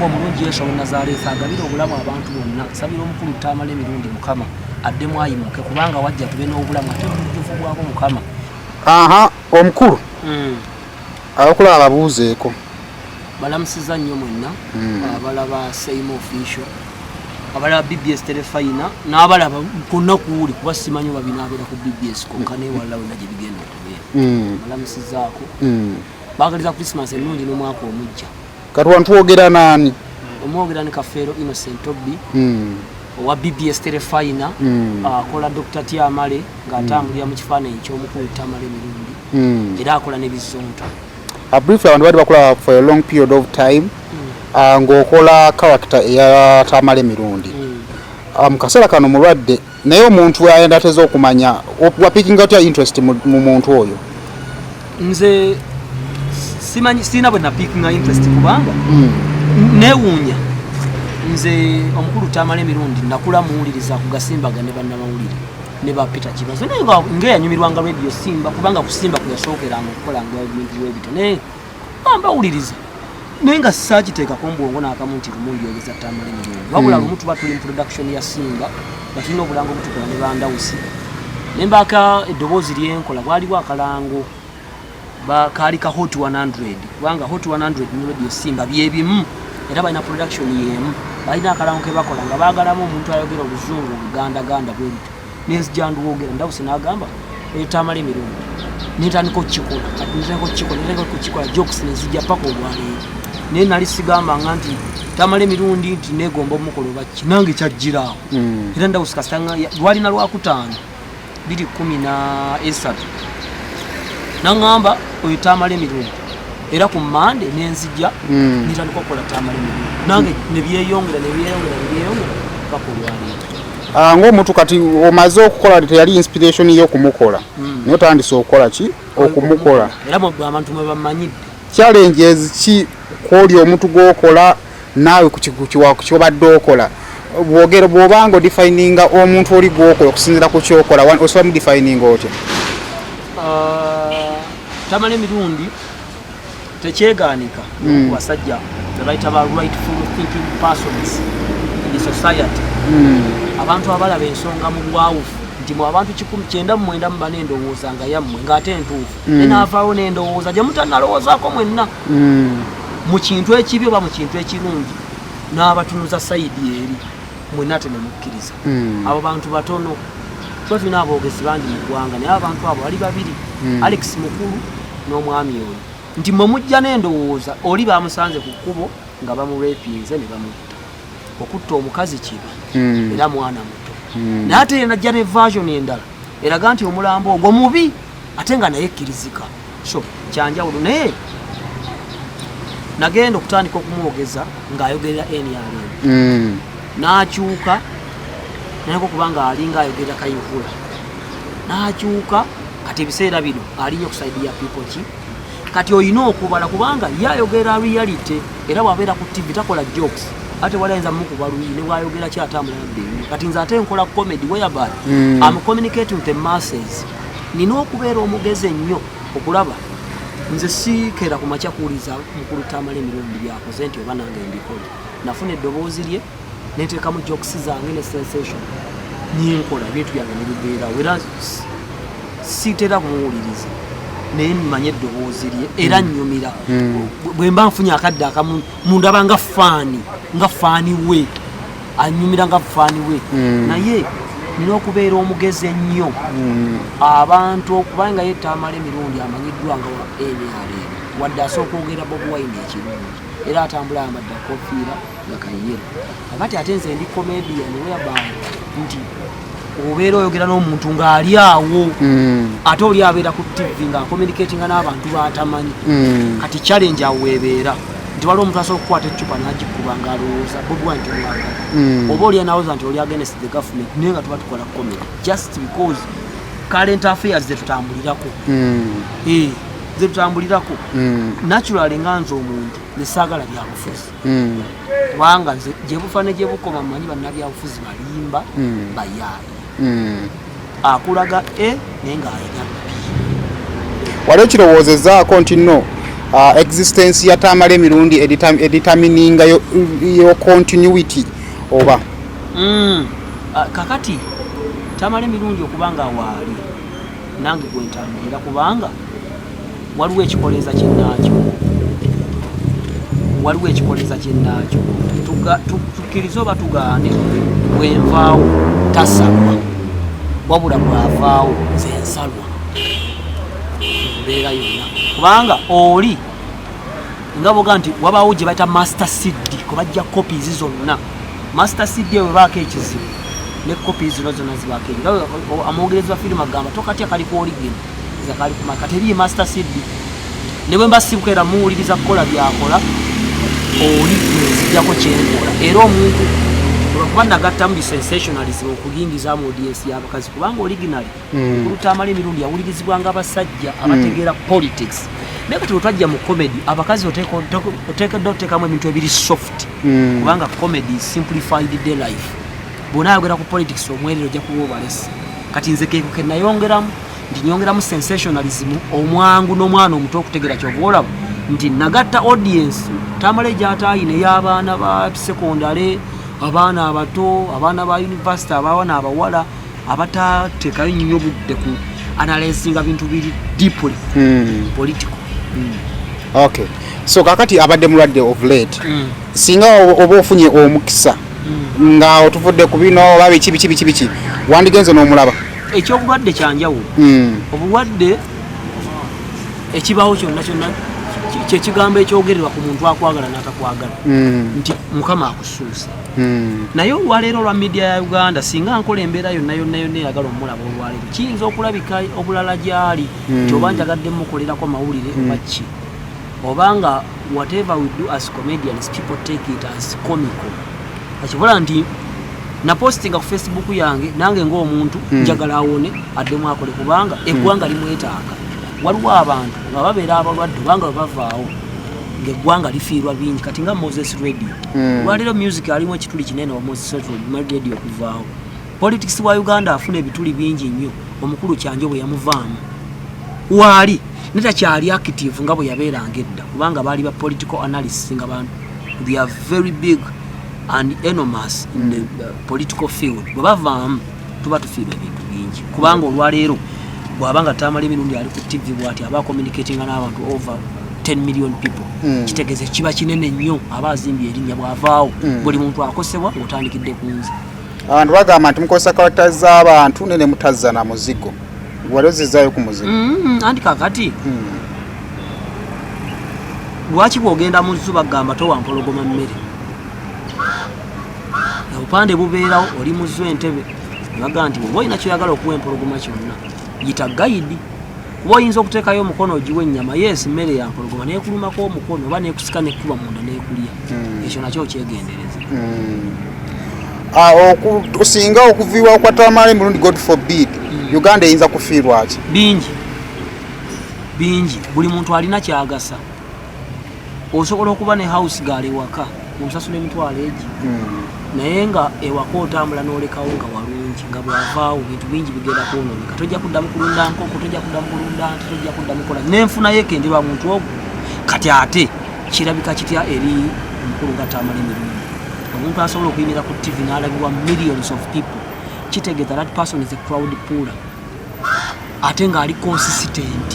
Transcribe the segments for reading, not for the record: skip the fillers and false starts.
kubanga omulungi Yesu Nazaaleeta agabira obulamu abantu bonna. Nsabira omukulu Tamale Emirundi Mukama addemu ayimuke kubanga wajja tube n'obulamu ate obutuufu bwako Mukama. Omukulu abakulaba ababuuzeeko. Balamusiza nnyo mwenna abalaba Same Official, abalaba BBS Telefina n'abalaba konna kuwuli kuba simanyi babinaabera ku BBS konka neewalala wonna gye bigenda okubeera. Balamusizaako baagaliza Christmas ennungi n'omwaka omujja. Kati wantu wogera nani? Omwogera ni Kafeero Innocent Obi owa BBS Telefina akola Dr. Tiamale ng'atambulira mu kifaananyi ky'omukulu Tamale Emirundi era akola n'ebizonto. Brief abantu bali bakola for a long period of time ng'okola character eya Tamale Emirundi. Mu kaseera kano mulwadde naye omuntu ayenda ateze okumanya wapikinga otya interest mu muntu oyo? Nze simanyi sina bwe napikinga interest kubanga neewuunya nze omukulu Tamale Emirundi nakula muwuliriza ku Gasimbaga ne bannamawulire ne ba Peter Kibazo naye ng'eyanyumirwanga radio Simba kubanga ku Simba kuyasookeranga okukola ebintu bwebito naye mbawuliriza naye nga saakiteekako mbwongo n'akamu nti lumu ndyogeza Tamale Emirundi wabula lumu tuba tuli mu production ya Simba nga tulina obulango butukola ne Bandawusi ne mbaaka eddoboozi lyenkola bwaliwo akalango kaali ka Hot 100 kubanga Hot 100 ne radio Simba byebimu era balina production yemu balina akalango ke bakola nga baagalamu omuntu ayogera oluzungu Uganda bwebito nenzija nduwogera Ndawusi n'agamba Tamale Emirundi nitandika okukikola kati nitandika okukikola jokes nezijja paka olwaleero naye nali sigambanga nti Tamale Emirundi nti neegomba omukolo bakki nange kyajjiraawo era Ndawusi kasitanga lwalina Lwakutaano 2013 naŋŋamba oyo Tamale Emirundi era ku Mande nenzija nitandika okukola Tamale Emirundi nange ne byeyongera paka olwaleero. Ng'omuntu kati omaze okukola teyali inspiration y'okumukola naye otandise okukola ki okumukola era abantu mwe bamanyidde challenges ki kwoli omuntu gw'okola naawe kukibadde okola bwogera bw'obanga odefininga omuntu oli gw'okola okusinziira ku kyokola osobola mu defininga otya? Tamale Emirundi tekyegaanika ku basajja tebayita ba rightful thinking persons in society. Abantu abalaba ensonga mu bwawufu nti mu abantu 194 muba n'endowooza nga yammwe ng'ate entuufu enaavaawo n'endowooza gye mutannalowoozaako mwenna mu kintu ekibi oba mu kintu ekirungi n'abatunuza sayidi eri mwenna tenemukkiriza. Abo bantu batono so tulina aboogezi bangi mu ggwanga naye abantu abo bali babiri Alex Mukulu n'omwami oyo nti mwe mujja n'endowooza oli bamusanze ku kkubo nga bamurepinze ne bamutta. Okutta omukazi kibi era mwana muto naye ate najja ne version endala eraga nti omulambo ogwo mubi ate nga naye ekkirizika so kyanjawulo naye nagenda okutandika okumwogeza ng'ayogerera NRM n'akyuka nayeko kubanga alinga ayogerera Kayihura n'akyuka kati ebiseera bino alinnya okusaidi ya people ki kati oyina okubala kubanga yayogera reality era bw'abeera ku TV takola jokes ate walayinza mukuba luyi ne bwayogera kyatambula nadde kati nze ate nkola comedy whereby I'm communicating with the masses. Nina okubeera omugezi ennyo okulaba nze siikeera ku makya kuwuliza mukulu Tamale Emirundi byakoze nti oba nange mbikola nafuna eddoboozi lye neteekamu jokes zange ne sensation ninkola ebintu byange ne bibeerawo era siitera kumuwuliriza naye mmanye eddoboozi lye era nnyumira bwe mba nfunye akadde akamu mundaba nga faani we anyumira nga faani we naye nina okubeera omugezi ennyo abantu okubanga ye Tamale Emirundi amanyiddwa nga wa NRM wadde asooka okwogera Bobi Wine ekirungi era atambula amadde akofiira nga kayero akati ate nze ndi comedian whereby nti obeera oyogera n'omuntu ng'ali awo ate oli abeera ku TV nga communicatinga n'abantu batamanyi kati challenge awo weebeera nti waliwo omuntu asobola okukwata eccupa n'agikuba ng'alowooza Bobi Wine tomwagala oba oli anawooza nti oli against the government naye nga tuba tukola comedy just because current affairs zetutambulirako zetutambulirako naturally nga nze omuntu nesaagala byabufuzi kubanga nze gye bufa ne gye bukoma mmanyi bannabyabufuzi balimba bayaabi akulaga naye ng'alina waliwo kirowoozezaako nti nno existence ya Tamale Mirundi determining your continuity oba kakati Tamale Mirundi okubanga waali nange gwentambulira kubanga waliwo ekikoleza kinnaakyo tukkiriza oba tugaane bwenvaawo tasalwa wabula bwavaawo nze nsalwa mbeera yonna kubanga oli nga boga nti wabaawo gye bayita master cd kubajja copies zonna master cd eyo baako ekizibu ne copies zino zonna zibaako nga amwongerezi wa firimu agamba tokatya kali ku origin zakali kumaka teri master cd ne bwe mbasibuka era muwuliriza kukola byakola oli zijjako kyenkola era omuntu kuba nagatta mu sensationalism okulingiza mu audience y'abakazi kubanga originally Tamale Mirundi yawulirizibwanga abasajja abategeera politics naye kati otwajja mu comedy abakazi oteekamu ebintu ebiri soft kubanga comedy simplified the life bona ayogera ku politics omwerero ojja kuba obalesi kati nze keeko ke nayongeramu nti nyongeramu sensationalism omwangu n'omwana omuto okutegeera ky'oba nti nagatta audience Tamale gy'ataayina ey'abaana ba secondary abaana abato abaana ba university abaana abawala abatateekayo nnyo budde ku analysinga bintu biri deeply political okay so kakati abadde mulwadde of late singa oba ofunye omukisa nga otuvudde ku bino oba biki wandigenze n'omulaba ekyobulwadde kyanjawulo obulwadde ekibawo kyonna kyekigambo ekyogererwa ku muntu akwagala n'atakwagala nti mukama akusuusa naye olwaleero olwa media ya Uganda singa nkola embeera yonna eyagala omulaba olwaleero kiyinza okulabika obulala gyali nti oba njagadde mukolerako mawulire oba ki obanga whatever we do as comedians people take it as comical akibula nti napostinga ku Facebook yange nange ng'omuntu njagala awone addemu akole kubanga eggwanga limwetaaga waliwo abantu nga babeera abalwadde obanga bavaawo ng'eggwanga lifiirwa bingi kati nga Moses Radio lwaleero music alimu ekituli kinene wa Moses Radio okuvaawo politics wa Uganda afuna ebituli bingi nnyo omukulu Kyanjo bwe yamuvaamu waali netakyali active nga bwe yabeeranga edda kubanga baali ba political analysts nga bantu they are very big and enormous in the political field bwe bavaamu tuba tufiirwa ebintu bingi kubanga olwaleero bwabanga Tamale Mirundi ali ku TV bwati aba communicating n'abantu over 10 million people kitegeze kiba kinene nnyo abazimbye erinnya bwavaawo buli muntu akosebwa otandikidde kunze abantu bagamba nti mukozesa characters z'abantu nene mutazza na muzigo walozezaayo ku muzigo anti kakati lwaki bwogenda mu nzu bagamba towampologoma mmere obupande bubeerawo oli mu zzu entebe baga nti bwoba olina kyoyagala okuwa empologoma kyonna yita guide kuba oyinza okuteekayo omukono ogiwa ennyama yes mmere ya mpologoma neekulumako omukono oba neekusika nekkuba munda neekulya ekyo nakyo okyegendereza osinga okuviibwa kwa Tamale Mirundi God forbid Uganda eyinza kufiirwa ki bingi buli muntu alina kyagasa osobola okuba ne house gaali ewaka omusasula emitwalo egi naye nga ewaka otambula n'olekawo nga walungi nga bwavaawo bintu bingi bigenda kwonooneka tojja kuddamu kulunda nkoko tojja kuddamu kulunda nti tojja kuddamu kola n'enfuna yeekenderwa muntu ogwo kati ate kirabika kitya eri omukulu nga Tamale Mirundi omuntu asobola okuyimira ku TV n'alabibwa millions of people kitegeeza that person is a crowd puller ate ng'ali consistent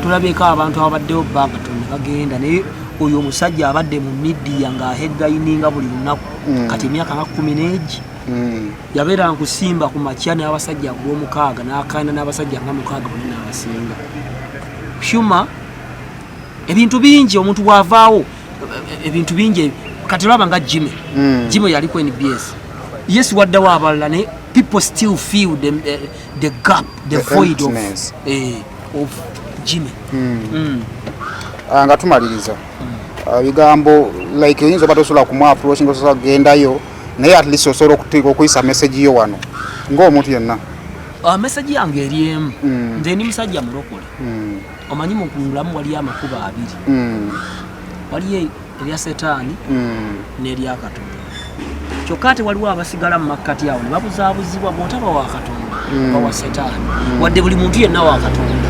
tulabeeko abantu abaddewo bbanga tonna bagenda naye oyo omusajja abadde mu media nga headlininga buli lunaku kati emyaka nga 10 n'egi yabeera nkusimba ku makya n'abasajja gw'omukaaga n'akaana n'abasajja nga 6 bonna n'abasinga huma ebintu bingi omuntu bwavaawo ebintu bingi kati lwaba nga Jimmy yali ku NBS yes waddawo abalala ne people still feel the gap the void of Jimmy nga tumaliriza bigambo like oyinza oba tosobola kumu approach nga osobola kugendayo naye at least osobola okuyisa message yo wano ng'omuntu yenna message yange eri emu nze ndi musajja mulokole omanyi mu mulamu waliyo amakubo abiri waliyo erya setaani n'erya Katonda kyokka ate waliwo abasigala mu makkati awo ne babuzaabuzibwa bw'otaba wa Katonda bawa setaani wadde buli muntu yenna wa Katonda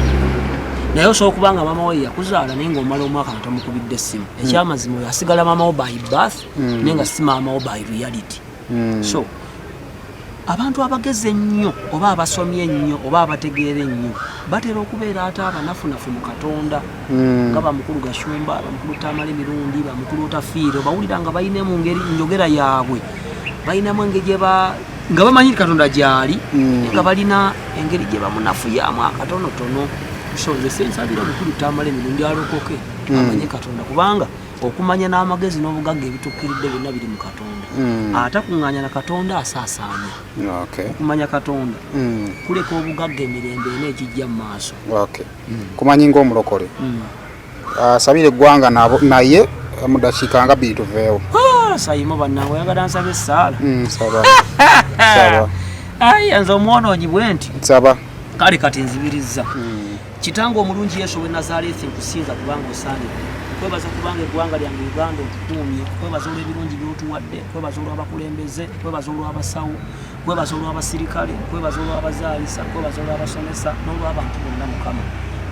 naye osobola okubanga maama we yakuzaala naye ng'omala omwaka nga tomukubidde essimu ekyamazima oyo asigala maama wo by birth naye nga si maama wo by reality. So abantu abageze ennyo oba abasomye ennyo oba abategeera ennyo batera okubeera ate abanafunafu mu Katonda nga bamukulu Gashumba, bamukulu Tamale Mirundi, bamukulu Otafiire, bawulira nga balina mu ngeri njogera yaabwe balinamu engeri gye nga bamanyi Katonda gy'ali nga balina engeri gye bamunafuyamu akatonotono. So nze sensabira omukulu Tamale Mirundi alokoke amanye Katonda kubanga okumanya n'amagezi n'obugagga ebituukiridde byonna biri mu Katonda. Atakuŋŋaanya na Katonda asaasaanya. Okumanya Katonda kuleka obugagga emirembe n'ekijja mu maaso. Kumanyi ng'omulokole asabira eggwanga naye mu dakiika nga bbiri tuveewo. Sayimo bannange oyagala nsabe essaala. Saba. Ayi nze omwonoonyi bwe nti. Saba. Kale kati nzibirizza. Kitange omulungi Yesu ow'e Nazaaleesi nkusinza kubanga osaanidde. Kwebaza kubanga eggwanga lyange Uganda otukuumye, kwebaza olw'ebirungi by'otuwadde, kwebaza olw'abakulembeze, kwebaza olw'abasawo, kwebaza olw'abasirikale, kwebaza olw'abazaalisa, kwebaza olw'abasomesa n'olw'abantu bonna Mukama.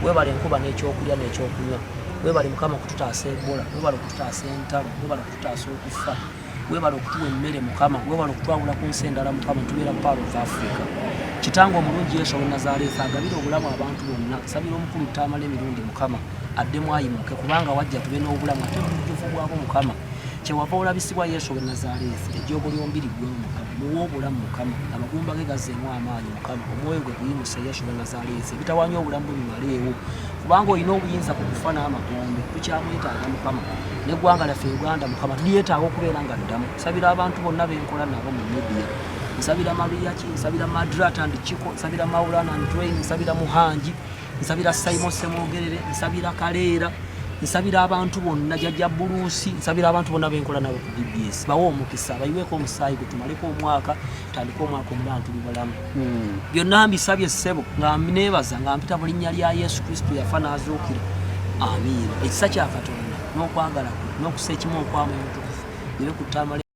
Weebale enkuba n'ekyokulya n'ekyokunywa. Weebale Mukama okututaasa Ebola, weebale okututaasa entalo, weebale okututaasa okufa, weebale okutuwa emmere Mukama, weebale okutwawula ku nsi endala Mukama tubeera Pearl of Africa. Kitange omulungi Yesu ow'e Nazaaleesi agabire obulamu abantu bonna. Sabira omukulu Tamale Mirundi Mukama addemu ayimuke kubanga wajja tube n'obulamu ate n'obujuvu bwabo Mukama. Kyewava olabisibwa Yesu ow'e Nazaaleesi ejjoogo lyombiri ggwe Mukama muwe obulamu Mukama, amagumba ge gazzeemu amaanyi Mukama, omwoyo gwe guyimuse Yesu ow'e Nazaaleesi ebitawaanya obulamu bimaleewo kubanga olina obuyinza ku kufa n'amagombe tukyamwetaaga Mukama. N'eggwanga lyaffe Uganda Mukama tulyetaaga okubeera nga ddamu. Nsabira abantu bonna benkola nabo mu media. Nsabira Mariaki, nsabira Madrat and Chiko, nsabira Maulana and Dwayne, nsabira Muhanji, nsabira Simon Semwogerere, nsabira Kaleera, nsabira abantu bonna Jajja Buluusi, nsabira abantu bonna benkola nabo ku BBS. Bawo omukisa, bayiweeko omusaayi gutumaleko omwaka, tandika omwaka omulala tuli balamu. Byonna mbisabye ssebo nga neebaza nga mpita mu linnya lya Yesu Kristo yafa n'azuukira. Amiina. Ekisa kya Katonda n'okwagala kwe n'okusa ekimu okw'amu omutukuvu bibe ku Tamale